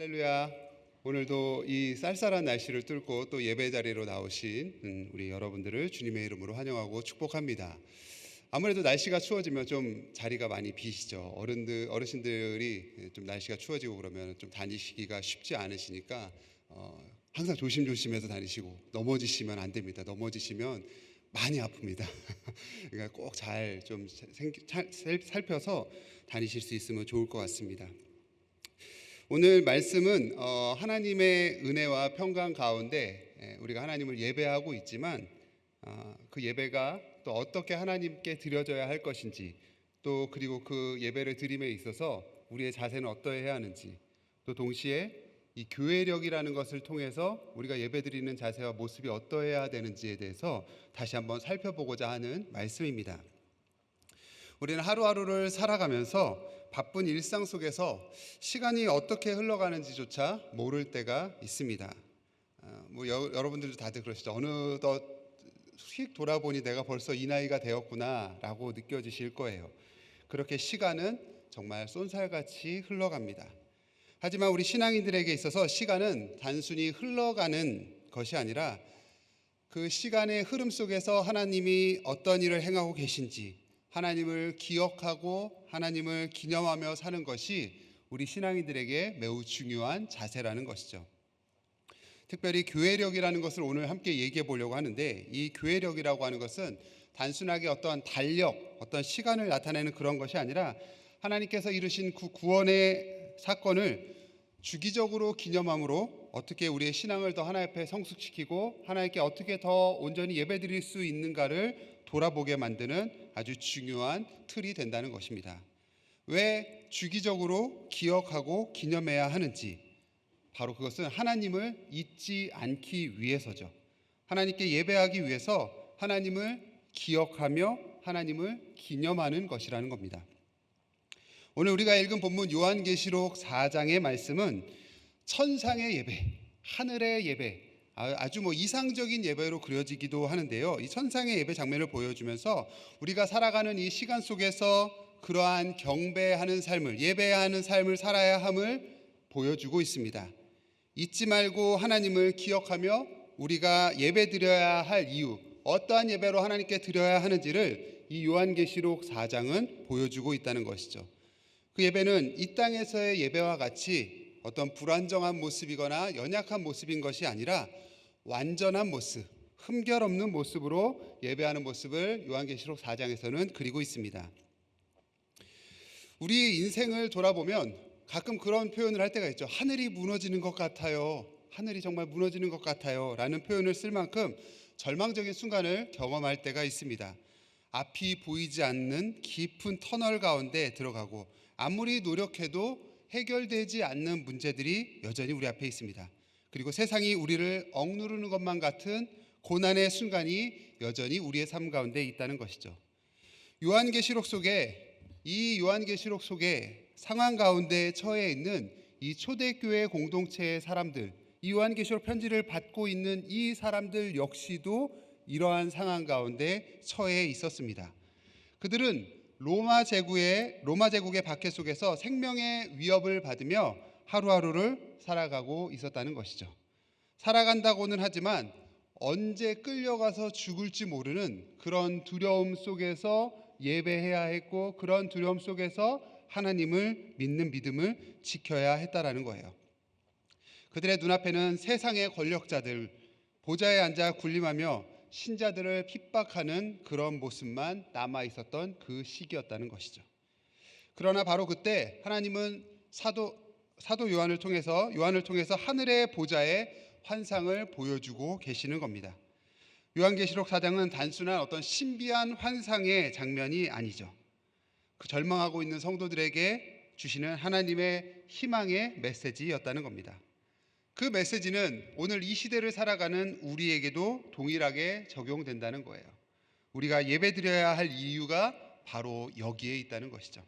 할렐루야. 오늘도 이 쌀쌀한 날씨를 뚫고 또 예배 자리로 나오신 우리 여러분들을 주님의 이름으로 환영하고 축복합니다. 아무래도 날씨가 추워지면 좀 자리가 많이 비시죠. 어르신들이 좀 날씨가 추워지고 그러면 좀 다니시기가 쉽지 않으시니까 항상 조심조심해서 다니시고 넘어지시면 안 됩니다. 넘어지시면 많이 아픕니다. 그러니까 꼭 잘 좀 살펴서 다니실 수 있으면 좋을 것 같습니다. 오늘 말씀은 하나님의 은혜와 평강 가운데 우리가 하나님을 예배하고 있지만 그 예배가 또 어떻게 하나님께 드려져야 할 것인지, 또 그리고 그 예배를 드림에 있어서 우리의 자세는 어떠해야 하는지, 또 동시에 이 교회력이라는 것을 통해서 우리가 예배드리는 자세와 모습이 어떠해야 되는지에 대해서 다시 한번 살펴보고자 하는 말씀입니다. 우리는 하루하루를 살아가면서 바쁜 일상 속에서 시간이 어떻게 흘러가는지조차 모를 때가 있습니다. 여러분들도 다들 그러시죠. 어느덧 휙 돌아보니 내가 벌써 이 나이가 되었구나 라고 느껴지실 거예요. 그렇게 시간은 정말 쏜살같이 흘러갑니다. 하지만 우리 신앙인들에게 있어서 시간은 단순히 흘러가는 것이 아니라 그 시간의 흐름 속에서 하나님이 어떤 일을 행하고 계신지, 하나님을 기억하고 하나님을 기념하며 사는 것이 우리 신앙인들에게 매우 중요한 자세라는 것이죠. 특별히 교회력이라는 것을 오늘 함께 얘기해 보려고 하는데, 이 교회력이라고 하는 것은 단순하게 어떤 달력, 어떤 시간을 나타내는 그런 것이 아니라 하나님께서 이루신 그 구원의 사건을 주기적으로 기념함으로 어떻게 우리의 신앙을 더 하나님 앞에 성숙시키고 하나님께 어떻게 더 온전히 예배드릴 수 있는가를 돌아보게 만드는 아주 중요한 틀이 된다는 것입니다. 왜 주기적으로 기억하고 기념해야 하는지, 바로 그것은 하나님을 잊지 않기 위해서죠. 하나님께 예배하기 위해서 하나님을 기억하며 하나님을 기념하는 것이라는 겁니다. 오늘 우리가 읽은 본문 요한계시록 4장의 말씀은 천상의 예배, 하늘의 예배, 아주 이상적인 예배로 그려지기도 하는데요. 이 천상의 예배 장면을 보여주면서 우리가 살아가는 이 시간 속에서 그러한 경배하는 삶을, 예배하는 삶을 살아야 함을 보여주고 있습니다. 잊지 말고 하나님을 기억하며 우리가 예배 드려야 할 이유, 어떠한 예배로 하나님께 드려야 하는지를 이 요한계시록 4장은 보여주고 있다는 것이죠. 그 예배는 이 땅에서의 예배와 같이 어떤 불안정한 모습이거나 연약한 모습인 것이 아니라 완전한 모습, 흠결 없는 모습으로 예배하는 모습을 요한계시록 4장에서는 그리고 있습니다. 우리 인생을 돌아보면 가끔 그런 표현을 할 때가 있죠. 하늘이 무너지는 것 같아요. 하늘이 정말 무너지는 것 같아요 라는 표현을 쓸 만큼 절망적인 순간을 경험할 때가 있습니다. 앞이 보이지 않는 깊은 터널 가운데 들어가고 아무리 노력해도 해결되지 않는 문제들이 여전히 우리 앞에 있습니다. 그리고 세상이 우리를 억누르는 것만 같은 고난의 순간이 여전히 우리의 삶 가운데 있다는 것이죠. 요한계시록 속에 상황 가운데 처해 있는 이 초대교회 공동체의 사람들, 이 요한계시록 편지를 받고 있는 이 사람들 역시도 이러한 상황 가운데 처해 있었습니다. 그들은 로마 제국의 박해 속에서 생명의 위협을 받으며 하루하루를 살아가고 있었다는 것이죠. 살아간다고는 하지만 언제 끌려가서 죽을지 모르는 그런 두려움 속에서 예배해야 했고, 그런 두려움 속에서 하나님을 믿는 믿음을 지켜야 했다라는 거예요. 그들의 눈앞에는 세상의 권력자들, 보좌에 앉아 군림하며 신자들을 핍박하는 그런 모습만 남아 있었던 그 시기였다는 것이죠. 그러나 바로 그때 하나님은 사도 요한을 통해서 하늘의 보좌의 환상을 보여주고 계시는 겁니다. 요한계시록 4장은 단순한 어떤 신비한 환상의 장면이 아니죠. 그 절망하고 있는 성도들에게 주시는 하나님의 희망의 메시지였다는 겁니다. 그 메시지는 오늘 이 시대를 살아가는 우리에게도 동일하게 적용된다는 거예요. 우리가 예배드려야 할 이유가 바로 여기에 있다는 것이죠.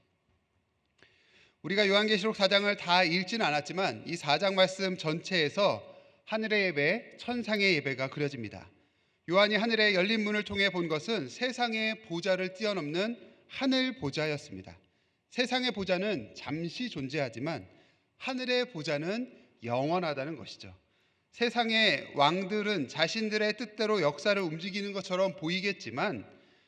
우리가 요한계시록 4장을 다 읽지는 않았지만 이 4장 말씀 전체에서 하늘의 예배, 천상의 예배가 그려집니다. 요한이 하늘의 열린 문을 통해 본 것은 세상의 보좌를 뛰어넘는 하늘 보좌였습니다. 세상의 보좌는 잠시 존재하지만 하늘의 보좌는 영원하다는 것이죠. 세상의 왕들은 자신들의 뜻대로 역사를 움직이는 것처럼 보이겠지만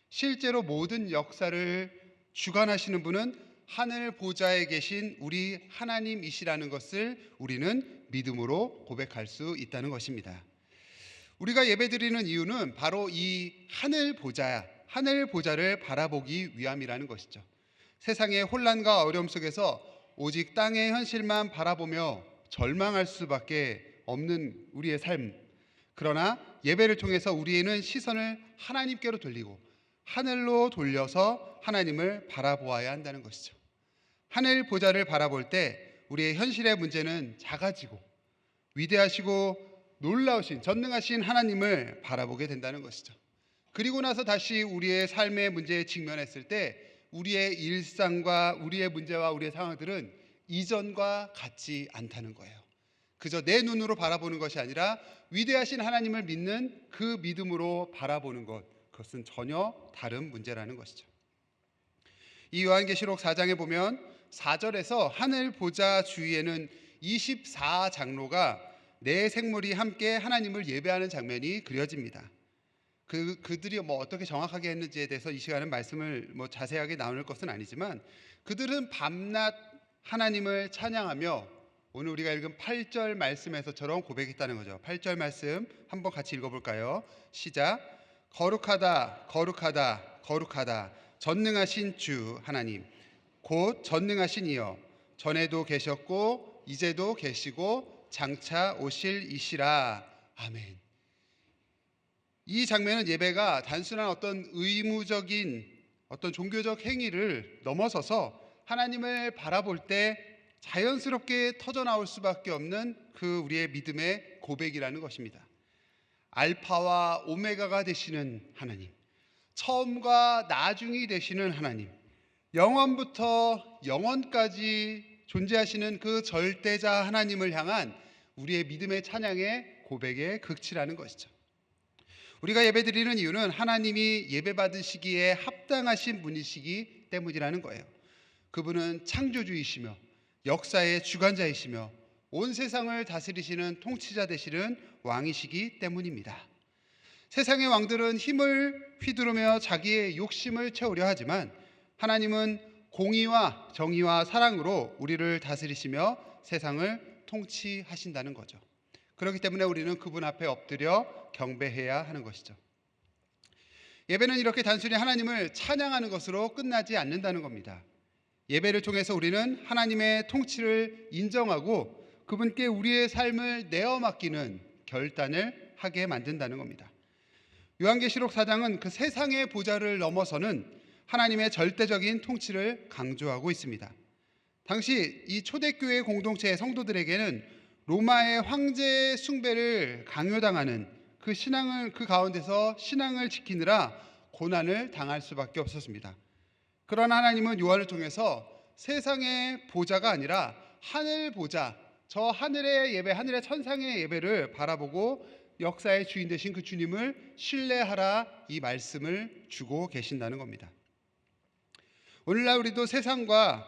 실제로 모든 역사를 주관하시는 분은 하늘 보좌에 계신 우리 하나님이시라는 것을 우리는 믿음으로 고백할 수 있다는 것입니다. 우리가 예배드리는 이유는 바로 이 하늘 보좌를 바라보기 위함이라는 것이죠. 세상의 혼란과 어려움 속에서 오직 땅의 현실만 바라보며 절망할 수밖에 없는 우리의 삶. 그러나 예배를 통해서 우리는 시선을 하나님께로 돌리고 하늘로 돌려서 하나님을 바라보아야 한다는 것이죠. 하늘 보좌를 바라볼 때 우리의 현실의 문제는 작아지고 위대하시고 놀라우신 전능하신 하나님을 바라보게 된다는 것이죠. 그리고 나서 다시 우리의 삶의 문제에 직면했을 때 우리의 일상과 우리의 문제와 우리의 상황들은 이전과 같지 않다는 거예요. 그저 내 눈으로 바라보는 것이 아니라 위대하신 하나님을 믿는 그 믿음으로 바라보는 것, 그것은 전혀 다른 문제라는 것이죠. 이 요한계시록 4장에 보면 4절에서 하늘 보좌 주위에는 24장로가 네 생물이 함께 하나님을 예배하는 장면이 그려집니다. 그들이 어떻게 정확하게 했는지에 대해서 이 시간은 말씀을 자세하게 나눌 것은 아니지만 그들은 밤낮 하나님을 찬양하며 오늘 우리가 읽은 8절 말씀에서처럼 고백했다는 거죠. 8절 말씀 한번 같이 읽어볼까요? 시작. 거룩하다 거룩하다 거룩하다 전능하신 주 하나님 곧 전능하신 이여 전에도 계셨고 이제도 계시고 장차 오실 이시라. 아멘. 이 장면은 예배가 단순한 어떤 의무적인 어떤 종교적 행위를 넘어서서 하나님을 바라볼 때 자연스럽게 터져나올 수밖에 없는 그 우리의 믿음의 고백이라는 것입니다. 알파와 오메가가 되시는 하나님, 처음과 나중이 되시는 하나님, 영원부터 영원까지 존재하시는 그 절대자 하나님을 향한 우리의 믿음의 찬양의 고백의 극치라는 것이죠. 우리가 예배드리는 이유는 하나님이 예배받으시기에 합당하신 분이시기 때문이라는 거예요. 그분은 창조주이시며 역사의 주관자이시며 온 세상을 다스리시는 통치자 되시는 왕이시기 때문입니다. 세상의 왕들은 힘을 휘두르며 자기의 욕심을 채우려 하지만 하나님은 공의와 정의와 사랑으로 우리를 다스리시며 세상을 통치하신다는 거죠. 그렇기 때문에 우리는 그분 앞에 엎드려 경배해야 하는 것이죠. 예배는 이렇게 단순히 하나님을 찬양하는 것으로 끝나지 않는다는 겁니다. 예배를 통해서 우리는 하나님의 통치를 인정하고 그분께 우리의 삶을 내어 맡기는 결단을 하게 만든다는 겁니다. 요한계시록 4장은 그 세상의 보좌를 넘어서는 하나님의 절대적인 통치를 강조하고 있습니다. 당시 이 초대교회 공동체의 성도들에게는 로마의 황제 숭배를 강요당하는 그 가운데서 신앙을 지키느라 고난을 당할 수밖에 없었습니다. 그러나 하나님은 요한을 통해서 세상의 보좌가 아니라 하늘 보좌, 저 하늘의 예배, 하늘의 천상의 예배를 바라보고 역사의 주인 되신 그 주님을 신뢰하라, 이 말씀을 주고 계신다는 겁니다. 오늘날 우리도 세상의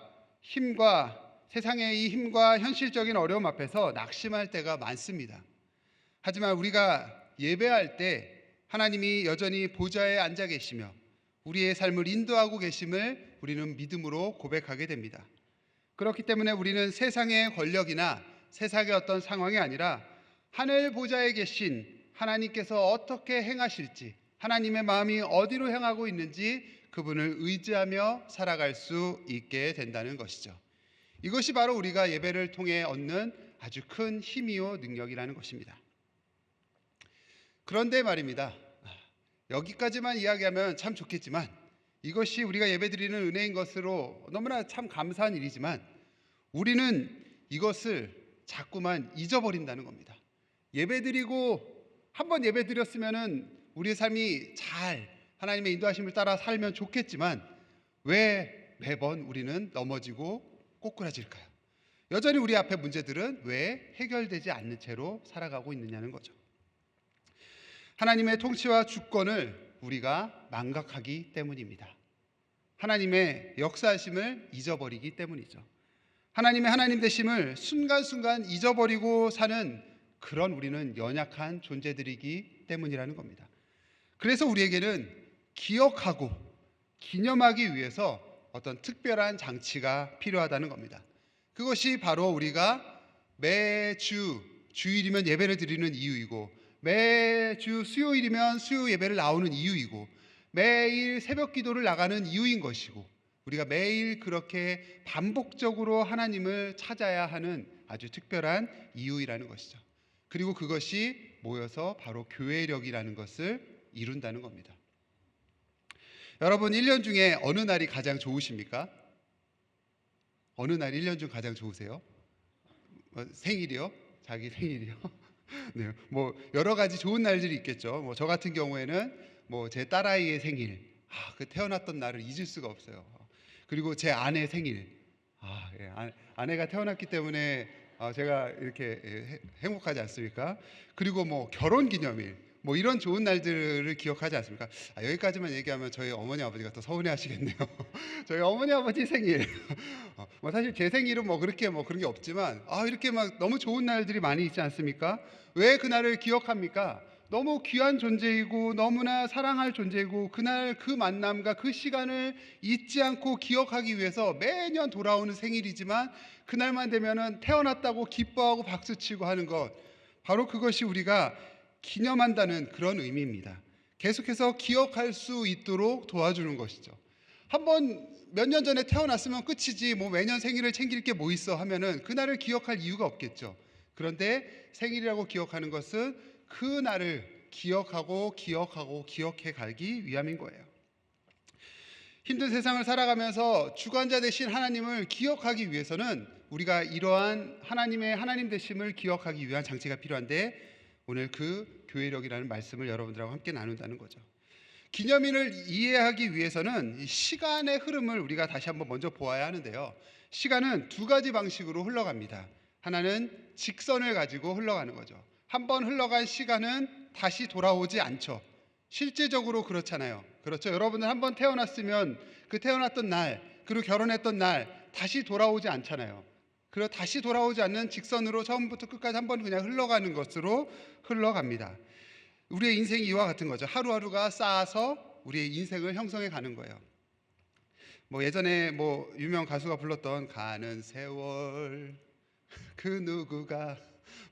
이 힘과 현실적인 어려움 앞에서 낙심할 때가 많습니다. 하지만 우리가 예배할 때 하나님이 여전히 보좌에 앉아 계시며 우리의 삶을 인도하고 계심을 우리는 믿음으로 고백하게 됩니다. 그렇기 때문에 우리는 세상의 권력이나 세상의 어떤 상황이 아니라 하늘 보좌에 계신 하나님께서 어떻게 행하실지, 하나님의 마음이 어디로 향하고 있는지 그분을 의지하며 살아갈 수 있게 된다는 것이죠. 이것이 바로 우리가 예배를 통해 얻는 아주 큰 힘이요 능력이라는 것입니다. 그런데 말입니다. 여기까지만 이야기하면 참 좋겠지만 이것이 우리가 예배드리는 은혜인 것으로 너무나 참 감사한 일이지만 우리는 이것을 자꾸만 잊어버린다는 겁니다. 예배드리고 한번 예배드렸으면은 우리의 삶이 잘 하나님의 인도하심을 따라 살면 좋겠지만 왜 매번 우리는 넘어지고 꼬꾸라질까요? 여전히 우리 앞에 문제들은 왜 해결되지 않는 채로 살아가고 있느냐는 거죠. 하나님의 통치와 주권을 우리가 망각하기 때문입니다. 하나님의 역사하심을 잊어버리기 때문이죠. 하나님의 하나님 되심을 순간순간 잊어버리고 사는 그런 우리는 연약한 존재들이기 때문이라는 겁니다. 그래서 우리에게는 기억하고 기념하기 위해서 어떤 특별한 장치가 필요하다는 겁니다. 그것이 바로 우리가 매주 주일이면 예배를 드리는 이유이고, 매주 수요일이면 수요 예배를 나오는 이유이고, 매일 새벽 기도를 나가는 이유인 것이고, 우리가 매일 그렇게 반복적으로 하나님을 찾아야 하는 아주 특별한 이유이라는 것이죠. 그리고 그것이 모여서 바로 교회력이라는 것을 이룬다는 겁니다. 여러분, 1년 중에 어느 날이 가장 좋으십니까? 어느 날 1년 중 가장 좋으세요? 생일이요? 자기 생일이요? 네, 뭐 여러 가지 좋은 날들이 있겠죠. 뭐 저 같은 경우에는 뭐 제 딸아이의 생일, 그 태어났던 날을 잊을 수가 없어요. 그리고 제 아내 생일, 예, 아내가 태어났기 때문에 제가 이렇게 행복하지 않습니까? 그리고 뭐 결혼 기념일, 뭐 이런 좋은 날들을 기억하지 않습니까? 여기까지만 얘기하면 저희 어머니 아버지가 더 서운해 하시겠네요. 저희 어머니 아버지 생일, 뭐 사실 제 생일은 뭐 그렇게 뭐 그런 게 없지만 이렇게 막 너무 좋은 날들이 많이 있지 않습니까? 왜 그날을 기억합니까? 너무 귀한 존재이고 너무나 사랑할 존재이고, 그날 그 만남과 그 시간을 잊지 않고 기억하기 위해서 매년 돌아오는 생일이지만, 그날만 되면은 태어났다고 기뻐하고 박수치고 하는 것, 바로 그것이 우리가 기념한다는 그런 의미입니다. 계속해서 기억할 수 있도록 도와주는 것이죠. 한번 몇 년 전에 태어났으면 끝이지, 뭐 매년 생일을 챙길 게 뭐 있어 하면은 그날을 기억할 이유가 없겠죠. 그런데 생일이라고 기억하는 것은 그 날을 기억하고 기억해 가기 위함인 거예요. 힘든 세상을 살아가면서 주관자 되신 하나님을 기억하기 위해서는 우리가 이러한 하나님의 하나님 되심을 기억하기 위한 장치가 필요한데, 오늘 그 교회력이라는 말씀을 여러분들하고 함께 나눈다는 거죠. 기념일을 이해하기 위해서는 시간의 흐름을 우리가 다시 한번 먼저 보아야 하는데요. 시간은 두 가지 방식으로 흘러갑니다. 하나는 직선을 가지고 흘러가는 거죠. 한번 흘러간 시간은 다시 돌아오지 않죠. 실제적으로 그렇잖아요. 그렇죠. 여러분은 한번 태어났으면 그 태어났던 날, 그리고 결혼했던 날 다시 돌아오지 않잖아요. 그리고 다시 돌아오지 않는 직선으로 처음부터 끝까지 한번 그냥 흘러가는 것으로 흘러갑니다. 우리의 인생이 이와 같은 거죠. 하루하루가 쌓아서 우리의 인생을 형성해 가는 거예요. 뭐 예전에 뭐 유명 가수가 불렀던 가는 세월 그 누구가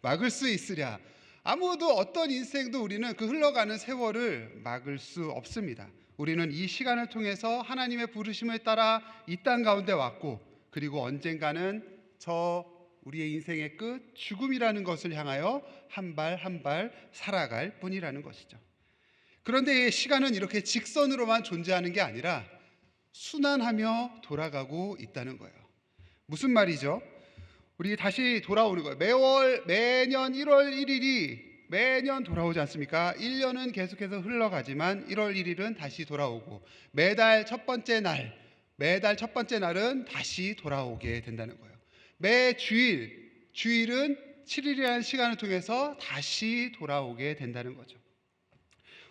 막을 수 있으랴. 아무도 어떤 인생도 우리는 그 흘러가는 세월을 막을 수 없습니다. 우리는 이 시간을 통해서 하나님의 부르심을 따라 이 땅 가운데 왔고, 그리고 언젠가는 우리의 인생의 끝 죽음이라는 것을 향하여 한 발 한 발 살아갈 뿐이라는 것이죠. 그런데 시간은 이렇게 직선으로만 존재하는 게 아니라 순환하며 돌아가고 있다는 거예요. 무슨 말이죠? 우리 다시 돌아오는 거예요. 매년 1월 1일이 매년 돌아오지 않습니까? 1년은 계속해서 흘러가지만 1월 1일은 다시 돌아오고, 매달 첫 번째 날은 다시 돌아오게 된다는 거예요. 매 주일은 7일이라는 시간을 통해서 다시 돌아오게 된다는 거죠.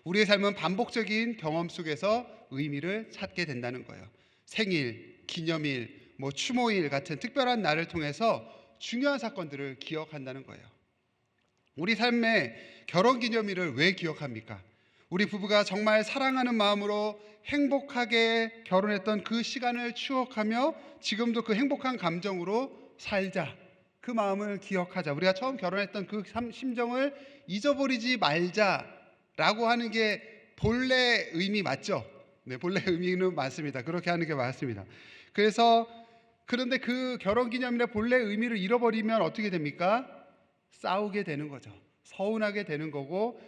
우리의 삶은 반복적인 경험 속에서 의미를 찾게 된다는 거예요. 생일, 기념일, 추모일 같은 특별한 날을 통해서 중요한 사건들을 기억한다는 거예요. 우리 삶의 결혼 기념일을 왜 기억합니까? 우리 부부가 정말 사랑하는 마음으로 행복하게 결혼했던 그 시간을 추억하며 지금도 그 행복한 감정으로 살자, 그 마음을 기억하자, 우리가 처음 결혼했던 그 심정을 잊어버리지 말자라고 하는 게 본래 의미 맞죠? 네, 본래 의미는 맞습니다. 그렇게 하는 게 맞습니다. 그런데 그 결혼기념일의 본래 의미를 잃어버리면 어떻게 됩니까? 싸우게 되는 거죠. 서운하게 되는 거고,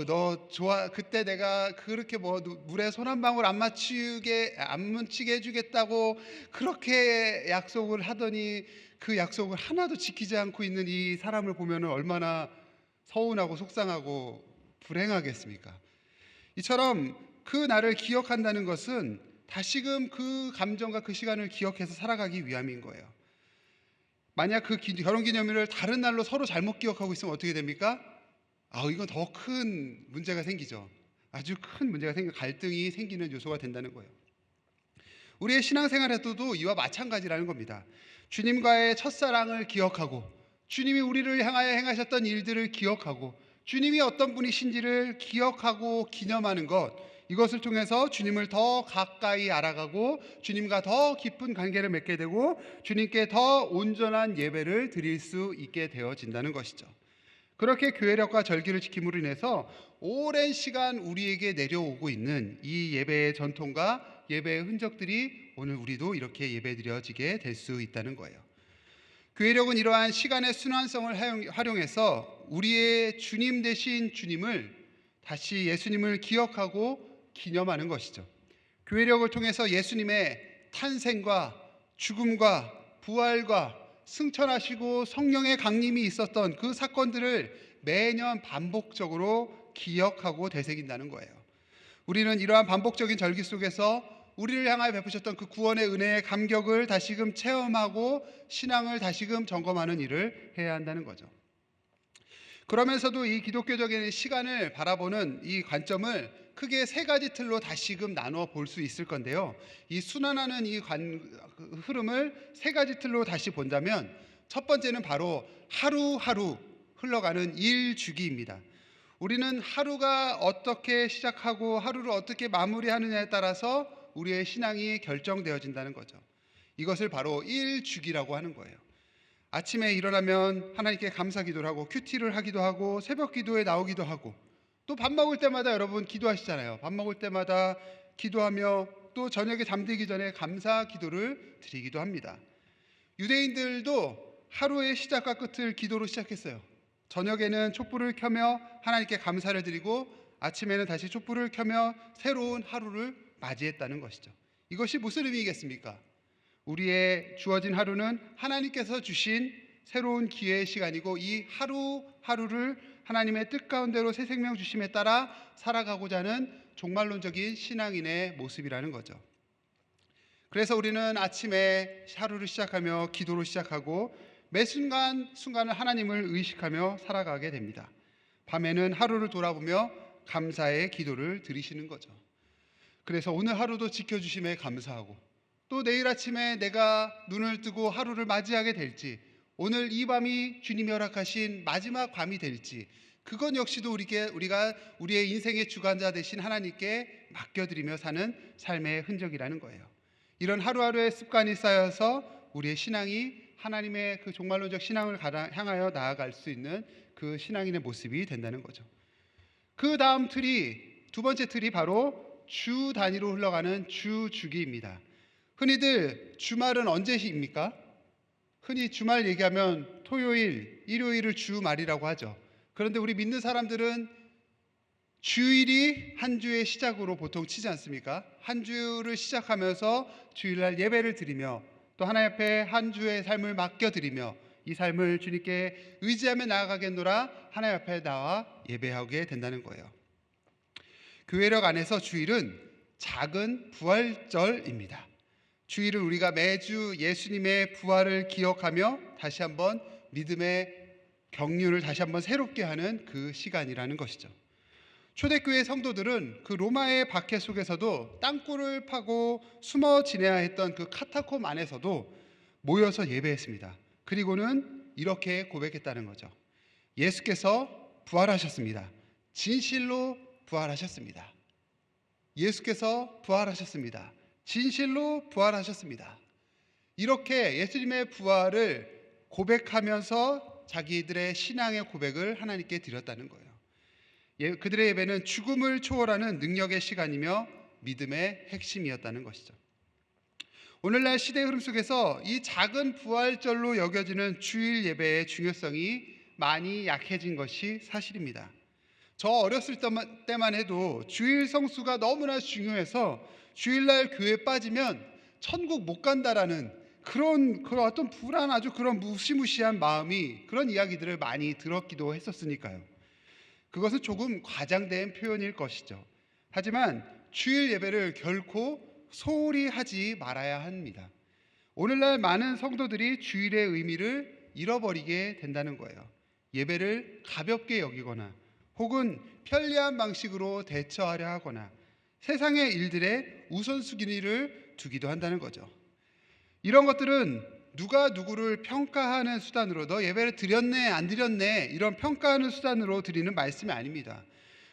너 좋아, 그때 내가 그렇게 물에 손 한 방울 안 묻히게 해주겠다고 그렇게 약속을 하더니 그 약속을 하나도 지키지 않고 있는 이 사람을 보면 얼마나 서운하고 속상하고 불행하겠습니까? 이처럼 그 날을 기억한다는 것은 다시금 그 감정과 그 시간을 기억해서 살아가기 위함인 거예요. 만약 그 결혼기념일을 다른 날로 서로 잘못 기억하고 있으면 어떻게 됩니까? 이건 더 큰 문제가 생기죠. 아주 큰 문제가 갈등이 생기는 요소가 된다는 거예요. 우리의 신앙생활에서도 이와 마찬가지라는 겁니다. 주님과의 첫사랑을 기억하고 주님이 우리를 향하여 행하셨던 일들을 기억하고 주님이 어떤 분이신지를 기억하고 기념하는 것, 이것을 통해서 주님을 더 가까이 알아가고 주님과 더 깊은 관계를 맺게 되고 주님께 더 온전한 예배를 드릴 수 있게 되어진다는 것이죠. 그렇게 교회력과 절기를 지킴으로 인해서 오랜 시간 우리에게 내려오고 있는 이 예배의 전통과 예배의 흔적들이 오늘 우리도 이렇게 예배드려지게 될 수 있다는 거예요. 교회력은 이러한 시간의 순환성을 활용해서 우리의 주님 되신 주님을 다시 예수님을 기억하고 기념하는 것이죠. 교회력을 통해서 예수님의 탄생과 죽음과 부활과 승천하시고 성령의 강림이 있었던 그 사건들을 매년 반복적으로 기억하고 되새긴다는 거예요. 우리는 이러한 반복적인 절기 속에서 우리를 향하여 베푸셨던 그 구원의 은혜의 감격을 다시금 체험하고 신앙을 다시금 점검하는 일을 해야 한다는 거죠. 그러면서도 이 기독교적인 시간을 바라보는 이 관점을 크게 세 가지 틀로 다시금 나누어 볼 수 있을 건데요. 이 순환하는 이 흐름을 세 가지 틀로 다시 본다면 첫 번째는 바로 하루하루 흘러가는 일주기입니다. 우리는 하루가 어떻게 시작하고 하루를 어떻게 마무리하느냐에 따라서 우리의 신앙이 결정되어진다는 거죠. 이것을 바로 일주기라고 하는 거예요. 아침에 일어나면 하나님께 감사 기도를 하고 큐티를 하기도 하고 새벽 기도에 나오기도 하고 또 밥 먹을 때마다 여러분 기도하시잖아요. 밥 먹을 때마다 기도하며 또 저녁에 잠들기 전에 감사 기도를 드리기도 합니다. 유대인들도 하루의 시작과 끝을 기도로 시작했어요. 저녁에는 촛불을 켜며 하나님께 감사를 드리고 아침에는 다시 촛불을 켜며 새로운 하루를 맞이했다는 것이죠. 이것이 무슨 의미겠습니까? 우리의 주어진 하루는 하나님께서 주신 새로운 기회의 시간이고 이 하루하루를 하나님의 뜻 가운데로 새 생명 주심에 따라 살아가고자 하는 종말론적인 신앙인의 모습이라는 거죠. 그래서 우리는 아침에 하루를 시작하며 기도로 시작하고 매 순간순간을 하나님을 의식하며 살아가게 됩니다. 밤에는 하루를 돌아보며 감사의 기도를 드리시는 거죠. 그래서 오늘 하루도 지켜주심에 감사하고 또 내일 아침에 내가 눈을 뜨고 하루를 맞이하게 될지 오늘 이 밤이 주님이 허락하신 마지막 밤이 될지 그건 역시도 우리가 우리의 인생의 주관자 되신 하나님께 맡겨드리며 사는 삶의 흔적이라는 거예요. 이런 하루하루의 습관이 쌓여서 우리의 신앙이 하나님의 그 종말론적 신앙을 향하여 나아갈 수 있는 그 신앙인의 모습이 된다는 거죠. 그 다음 틀이 두 번째 틀이 바로 주 단위로 흘러가는 주기입니다. 흔히들 주말은 언제입니까? 흔히 주말 얘기하면 토요일, 일요일을 주말이라고 하죠. 그런데 우리 믿는 사람들은 주일이 한 주의 시작으로 보통 치지 않습니까? 한 주를 시작하면서 주일날 예배를 드리며 또 하나님 앞에 한 주의 삶을 맡겨드리며 이 삶을 주님께 의지하며 나아가겠노라 하나님 앞에 나와 예배하게 된다는 거예요. 교회력 안에서 주일은 작은 부활절입니다. 주일은 우리가 매주 예수님의 부활을 기억하며 다시 한번 믿음의 경륜을 다시 한번 새롭게 하는 그 시간이라는 것이죠. 초대교회 성도들은 그 로마의 박해 속에서도 땅굴을 파고 숨어 지내야 했던 그 카타콤 안에서도 모여서 예배했습니다. 그리고는 이렇게 고백했다는 거죠. 예수께서 부활하셨습니다. 진실로 부활하셨습니다. 예수께서 부활하셨습니다. 진실로 부활하셨습니다. 이렇게 예수님의 부활을 고백하면서 자기들의 신앙의 고백을 하나님께 드렸다는 거예요. 그들의 예배는 죽음을 초월하는 능력의 시간이며 믿음의 핵심이었다는 것이죠. 오늘날 시대의 흐름 속에서 이 작은 부활절로 여겨지는 주일 예배의 중요성이 많이 약해진 것이 사실입니다. 저 어렸을 때만 해도 주일 성수가 너무나 중요해서 주일날 교회에 빠지면 천국 못 간다라는 그런 어떤 불안 아주 그런 무시무시한 마음이 그런 이야기들을 많이 들었기도 했었으니까요. 그것은 조금 과장된 표현일 것이죠. 하지만 주일 예배를 결코 소홀히 하지 말아야 합니다. 오늘날 많은 성도들이 주일의 의미를 잃어버리게 된다는 거예요. 예배를 가볍게 여기거나 혹은 편리한 방식으로 대처하려 하거나 세상의 일들에 우선순위를 두기도 한다는 거죠. 이런 것들은 누가 누구를 평가하는 수단으로 너 예배를 드렸네 안 드렸네 이런 평가하는 수단으로 드리는 말씀이 아닙니다.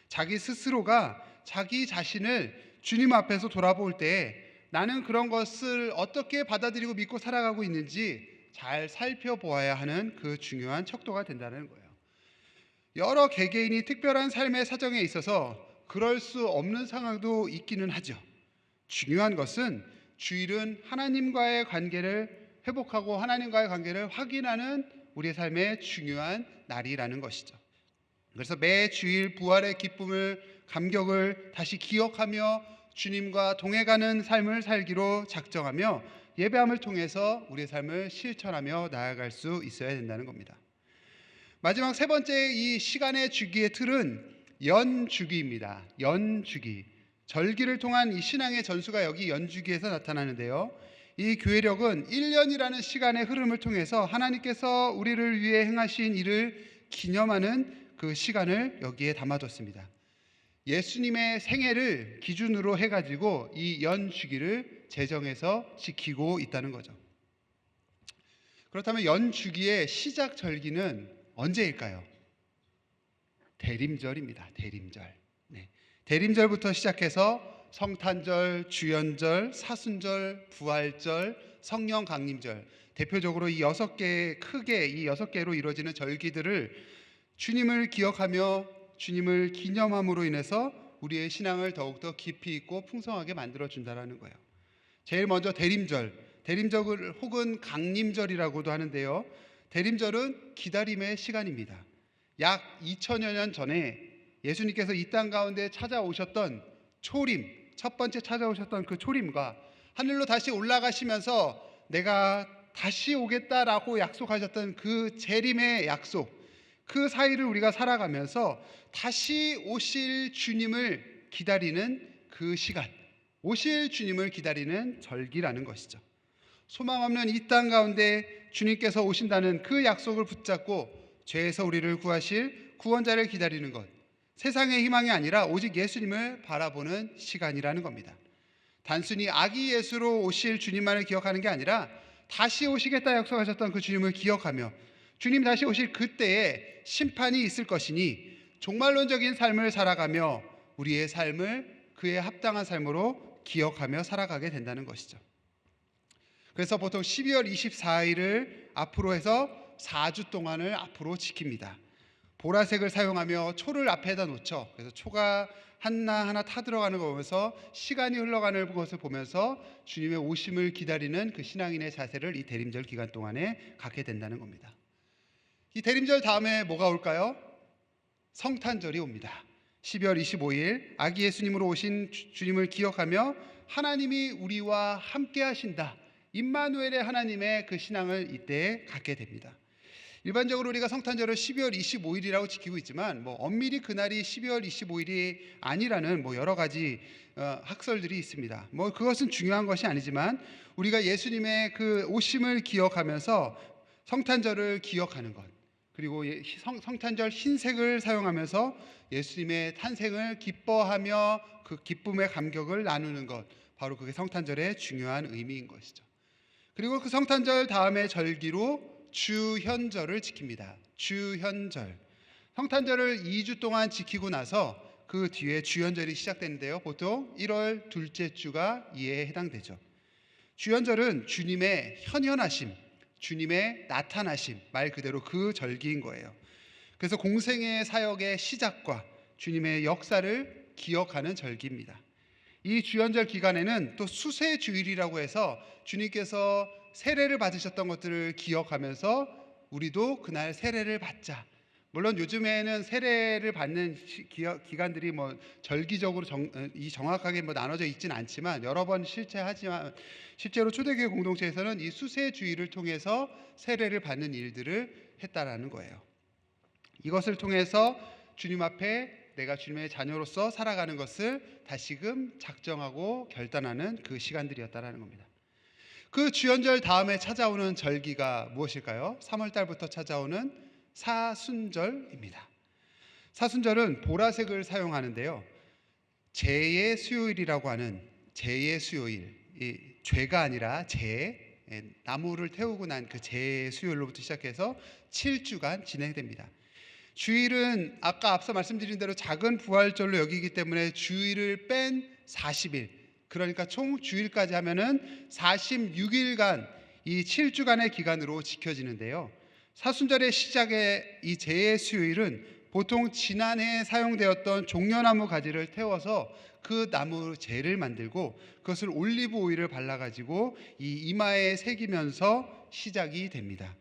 자기 스스로가 자기 자신을 주님 앞에서 돌아볼 때 나는 그런 것을 어떻게 받아들이고 믿고 살아가고 있는지 잘 살펴보아야 하는 그 중요한 척도가 된다는 거예요. 여러 개개인이 특별한 삶의 사정에 있어서 그럴 수 없는 상황도 있기는 하죠. 중요한 것은 주일은 하나님과의 관계를 회복하고 하나님과의 관계를 확인하는 우리의 삶의 중요한 날이라는 것이죠. 그래서 매 주일 부활의 기쁨을 감격을 다시 기억하며 주님과 동행하는 삶을 살기로 작정하며 예배함을 통해서 우리의 삶을 실천하며 나아갈 수 있어야 된다는 겁니다. 마지막 세 번째 이 시간의 주기의 틀은 연주기입니다. 연주기. 절기를 통한 이 신앙의 전수가 여기 연주기에서 나타나는데요. 이 교회력은 1년이라는 시간의 흐름을 통해서 하나님께서 우리를 위해 행하신 일을 기념하는 그 시간을 여기에 담아뒀습니다. 예수님의 생애를 기준으로 해가지고 이 연주기를 제정해서 지키고 있다는 거죠. 그렇다면 연주기의 시작 절기는 언제일까요? 대림절입니다. 대림절. 네. 대림절부터 시작해서 성탄절, 주연절, 사순절, 부활절, 성령 강림절, 대표적으로 이 6개 크게 이 6개로 이루어지는 절기들을 주님을 기억하며 주님을 기념함으로 인해서 우리의 신앙을 더욱더 깊이 있고 풍성하게 만들어 준다라는 거예요. 제일 먼저 대림절 혹은 강림절이라고도 하는데요. 대림절은 기다림의 시간입니다. 약 2000여 년 전에 예수님께서 이 땅 가운데 찾아오셨던 초림, 첫 번째 찾아오셨던 그 초림과 하늘로 다시 올라가시면서 내가 다시 오겠다라고 약속하셨던 그 재림의 약속, 그 사이를 우리가 살아가면서 다시 오실 주님을 기다리는 그 시간, 오실 주님을 기다리는 절기라는 것이죠. 소망 없는 이 땅 가운데 주님께서 오신다는 그 약속을 붙잡고 죄에서 우리를 구하실 구원자를 기다리는 것, 세상의 희망이 아니라 오직 예수님을 바라보는 시간이라는 겁니다. 단순히 아기 예수로 오실 주님만을 기억하는 게 아니라 다시 오시겠다 약속하셨던 그 주님을 기억하며 주님 다시 오실 그때에 심판이 있을 것이니 종말론적인 삶을 살아가며 우리의 삶을 그에 합당한 삶으로 기억하며 살아가게 된다는 것이죠. 그래서 보통 12월 24일을 앞으로 해서 4주 동안을 앞으로 지킵니다. 보라색을 사용하며 초를 앞에다 놓죠. 그래서 초가 하나하나 타들어가는 거 보면서 시간이 흘러가는 것을 보면서 주님의 오심을 기다리는 그 신앙인의 자세를 이 대림절 기간 동안에 갖게 된다는 겁니다. 이 대림절 다음에 뭐가 올까요? 성탄절이 옵니다. 12월 25일 아기 예수님으로 오신 주님을 기억하며 하나님이 우리와 함께 하신다, 임마누엘의 하나님의 그 신앙을 이때 갖게 됩니다. 일반적으로 우리가 성탄절을 12월 25일이라고 지키고 있지만 엄밀히 그날이 12월 25일이 아니라는 여러 가지 학설들이 있습니다. 그것은 중요한 것이 아니지만 우리가 예수님의 그 오심을 기억하면서 성탄절을 기억하는 것, 그리고 성탄절 흰색을 사용하면서 예수님의 탄생을 기뻐하며 그 기쁨의 감격을 나누는 것, 바로 그게 성탄절의 중요한 의미인 것이죠. 그리고 그 성탄절 다음에 절기로 주현절을 지킵니다. 주현절. 성탄절을 2주 동안 지키고 나서 그 뒤에 주현절이 시작되는데요. 보통 1월 둘째 주가 이에 해당되죠. 주현절은 주님의 현현하심, 주님의 나타나심, 말 그대로 그 절기인 거예요. 그래서 공생의 사역의 시작과 주님의 역사를 기억하는 절기입니다. 이 주현절 기간에는 또 수세주일이라고 해서 주님께서 세례를 받으셨던 것들을 기억하면서 우리도 그날 세례를 받자. 물론 요즘에는 세례를 받는 기간들이 절기적으로 정확하게 나눠져 있지는 않지만 여러 번 실체하지만 실제로 초대교회 공동체에서는 이 수세주의를 통해서 세례를 받는 일들을 했다라는 거예요. 이것을 통해서 주님 앞에 내가 주님의 자녀로서 살아가는 것을 다시금 작정하고 결단하는 그 시간들이었다라는 겁니다. 그 주연절 다음에 찾아오는 절기가 무엇일까요? 3월 달부터 찾아오는 사순절입니다. 사순절은 보라색을 사용하는데요. 죄의 수요일이라고 하는 죄의 수요일, 이 죄가 아니라 죄, 나무를 태우고 난 그 재수요일로부터 시작해서 7주간 진행됩니다. 주일은 아까 앞서 말씀드린 대로 작은 부활절로 여기기 때문에 주일을 뺀 40일, 그러니까 총 주일까지 하면은 46일간 이 7주간의 기간으로 지켜지는데요. 사순절의 시작의 이 재수요일은 보통 지난해 사용되었던 종려나무 가지를 태워서 그 나무 재를 만들고 그것을 올리브 오일을 발라가지고 이 이마에 새기면서 시작이 됩니다.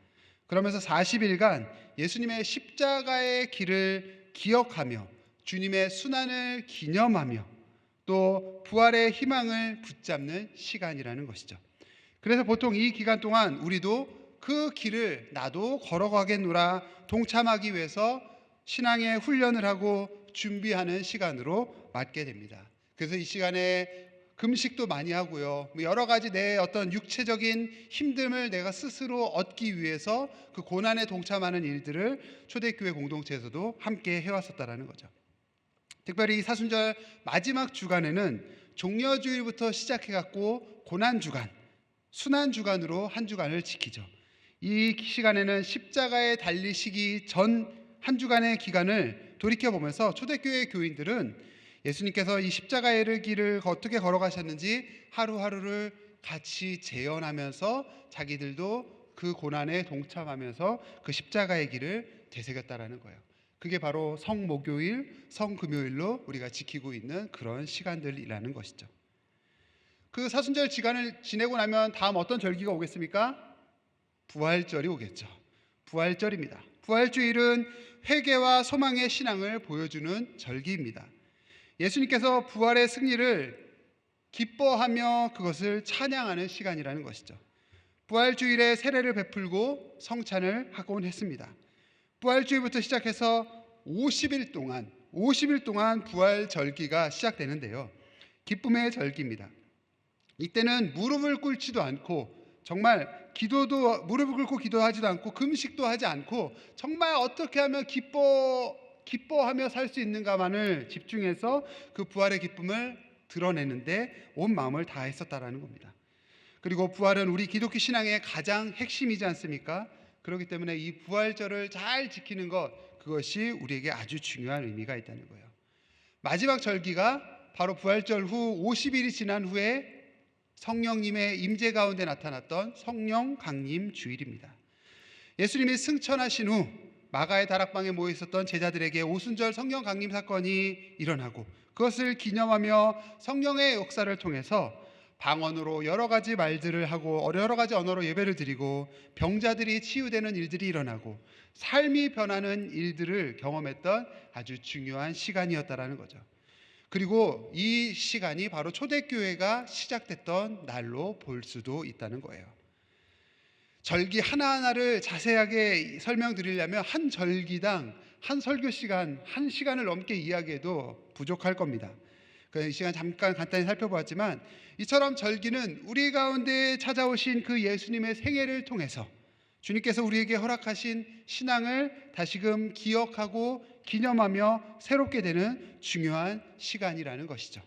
그러면서 40일간 예수님의 십자가의 길을 기억하며 주님의 순환을 기념하며 또 부활의 희망을 붙잡는 시간이라는 것이죠. 그래서 보통 이 기간 동안 우리도 그 길을 나도 걸어가겠노라 동참하기 위해서 신앙의 훈련을 하고 준비하는 시간으로 맞게 됩니다. 그래서 이 시간에 금식도 많이 하고요. 여러 가지 내 어떤 육체적인 힘듦을 내가 스스로 얻기 위해서 그 고난에 동참하는 일들을 초대교회 공동체에서도 함께 해왔었다라는 거죠. 특별히 이 사순절 마지막 주간에는 종려주일부터 시작해갖고 고난주간, 순환주간으로 한 주간을 지키죠. 이 시간에는 십자가에 달리시기 전 한 주간의 기간을 돌이켜보면서 초대교회 교인들은 예수님께서 이 십자가의 길을 어떻게 걸어가셨는지 하루하루를 같이 재현하면서 자기들도 그 고난에 동참하면서 그 십자가의 길을 되새겼다라는 거예요. 그게 바로 성목요일, 성금요일로 우리가 지키고 있는 그런 시간들이라는 것이죠. 그 사순절 기간을 지내고 나면 다음 어떤 절기가 오겠습니까? 부활절이 오겠죠. 부활절입니다. 부활주일은 회개와 소망의 신앙을 보여주는 절기입니다. 예수님께서 부활의 승리를 기뻐하며 그것을 찬양하는 시간이라는 것이죠. 부활주일에 세례를 베풀고 성찬을 하곤 했습니다. 부활주일부터 시작해서 50일 동안 부활절기가 시작되는데요. 기쁨의 절기입니다. 이때는 무릎을 꿇지도 않고 정말 무릎을 꿇고 기도하지도 않고 금식도 하지 않고 정말 어떻게 하면 기뻐하며 살 수 있는가만을 집중해서 그 부활의 기쁨을 드러내는데 온 마음을 다했었다라는 겁니다. 그리고 부활은 우리 기독교 신앙의 가장 핵심이지 않습니까? 그렇기 때문에 이 부활절을 잘 지키는 그것이 우리에게 아주 중요한 의미가 있다는 거예요. 마지막 절기가 바로 부활절 후 50일이 지난 후에 성령님의 임재 가운데 나타났던 성령 강림 주일입니다. 예수님이 승천하신 후 마가의 다락방에 모여 있었던 제자들에게 오순절 성령 강림 사건이 일어나고 그것을 기념하며 성령의 역사를 통해서 방언으로 여러 가지 말들을 하고 여러 가지 언어로 예배를 드리고 병자들이 치유되는 일들이 일어나고 삶이 변하는 일들을 경험했던 아주 중요한 시간이었다라는 거죠. 그리고 이 시간이 바로 초대교회가 시작됐던 날로 볼 수도 있다는 거예요. 절기 하나하나를 자세하게 설명드리려면 한 절기당 한 설교 시간, 한 시간을 넘게 이야기해도 부족할 겁니다. 이 시간 잠깐 간단히 살펴보았지만 이처럼 절기는 우리 가운데 찾아오신 그 예수님의 생애를 통해서 주님께서 우리에게 허락하신 신앙을 다시금 기억하고 기념하며 새롭게 되는 중요한 시간이라는 것이죠.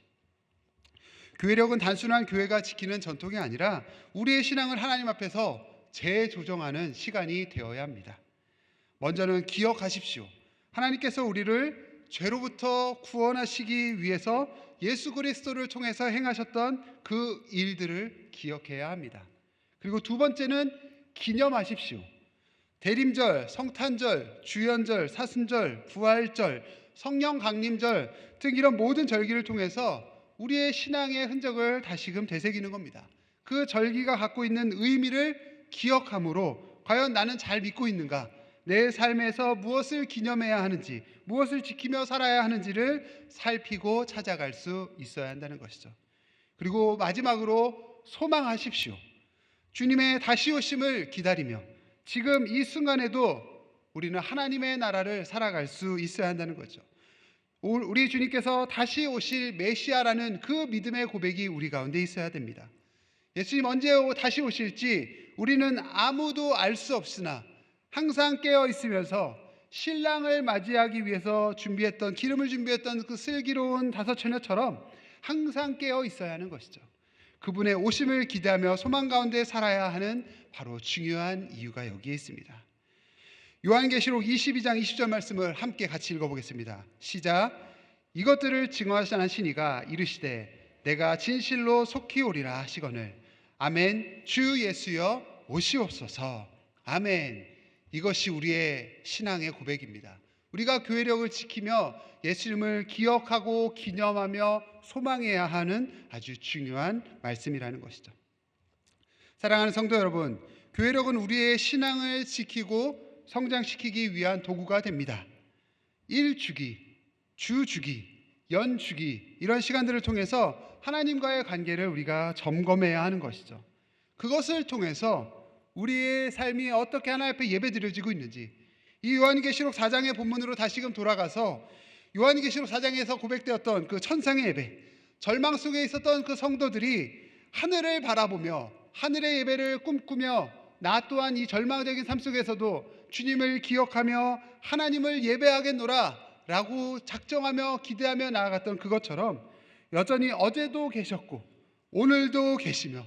교회력은 단순한 교회가 지키는 전통이 아니라 우리의 신앙을 하나님 앞에서 재조정하는 시간이 되어야 합니다. 먼저는 기억하십시오. 하나님께서 우리를 죄로부터 구원하시기 위해서 예수 그리스도를 통해서 행하셨던 그 일들을 기억해야 합니다. 그리고 두 번째는 기념하십시오. 대림절, 성탄절, 주연절, 사순절, 부활절, 성령 강림절 등 이런 모든 절기를 통해서 우리의 신앙의 흔적을 다시금 되새기는 겁니다. 그 절기가 갖고 있는 의미를 기억함으로 과연 나는 잘 믿고 있는가? 내 삶에서 무엇을 기념해야 하는지, 무엇을 지키며 살아야 하는지를 살피고 찾아갈 수 있어야 한다는 것이죠. 그리고 마지막으로 소망하십시오. 주님의 다시 오심을 기다리며 지금 이 순간에도 우리는 하나님의 나라를 살아갈 수 있어야 한다는 거죠. 우리 주님께서 다시 오실 메시아라는 그 믿음의 고백이 우리 가운데 있어야 됩니다. 예수님 언제 다시 오실지 우리는 아무도 알 수 없으나 항상 깨어 있으면서 신랑을 맞이하기 위해서 기름을 준비했던 그 슬기로운 다섯 처녀처럼 항상 깨어 있어야 하는 것이죠. 그분의 오심을 기대하며 소망 가운데 살아야 하는 바로 중요한 이유가 여기에 있습니다. 요한계시록 22장 20절 말씀을 함께 같이 읽어보겠습니다. 시작. 이것들을 증언하신 이가 이르시되 내가 진실로 속히 오리라 하시거늘 아멘. 주 예수여 오시옵소서. 아멘. 이것이 우리의 신앙의 고백입니다. 우리가 교회력을 지키며 예수님을 기억하고 기념하며 소망해야 하는 아주 중요한 말씀이라는 것이죠. 사랑하는 성도 여러분, 교회력은 우리의 신앙을 지키고 성장시키기 위한 도구가 됩니다. 일주기, 주주기, 연주기 이런 시간들을 통해서 하나님과의 관계를 우리가 점검해야 하는 것이죠. 그것을 통해서 우리의 삶이 어떻게 하나님 앞에 예배드려지고 있는지, 이 요한계시록 4장의 본문으로 다시금 돌아가서 요한계시록 4장에서 고백되었던 그 천상의 예배, 절망 속에 있었던 그 성도들이 하늘을 바라보며 하늘의 예배를 꿈꾸며 나 또한 이 절망적인 삶 속에서도 주님을 기억하며 하나님을 예배하겠노라 라고 작정하며 기대하며 나아갔던 그것처럼 여전히 어제도 계셨고 오늘도 계시며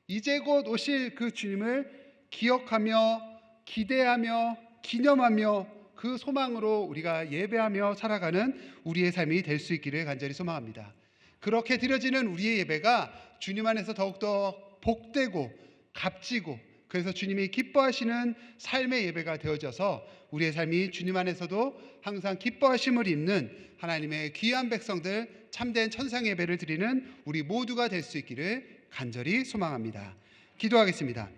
이제 곧 오실 그 주님을 기억하며 기대하며 기념하며 그 소망으로 우리가 예배하며 살아가는 우리의 삶이 될 수 있기를 간절히 소망합니다. 그렇게 드려지는 우리의 예배가 주님 안에서 더욱더 복되고 값지고 그래서 주님이 기뻐하시는 삶의 예배가 되어져서 우리의 삶이 주님 안에서도 항상 기뻐하심을 입는 하나님의 귀한 백성들, 참된 천상 예배를 드리는 우리 모두가 될 수 있기를 간절히 소망합니다. 기도하겠습니다.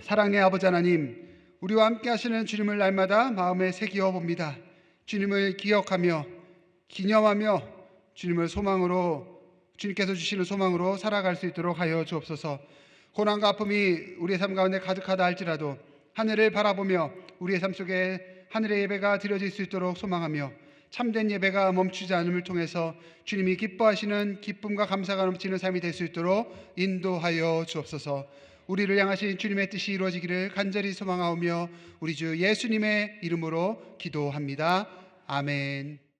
사랑의 아버지 하나님, 우리와 함께 하시는 주님을 날마다 마음에 새기어 봅니다. 주님을 기억하며 기념하며 주님을 소망으로, 주님께서 주시는 소망으로 살아갈 수 있도록 하여 주옵소서. 고난과 아픔이 우리의 삶 가운데 가득하다 할지라도 하늘을 바라보며 우리의 삶 속에 하늘의 예배가 드려질 수 있도록 소망하며 참된 예배가 멈추지 않음을 통해서 주님이 기뻐하시는 기쁨과 감사가 넘치는 삶이 될 수 있도록 인도하여 주옵소서. 우리를 향하신 주님의 뜻이 이루어지기를 간절히 소망하오며 우리 주 예수님의 이름으로 기도합니다. 아멘.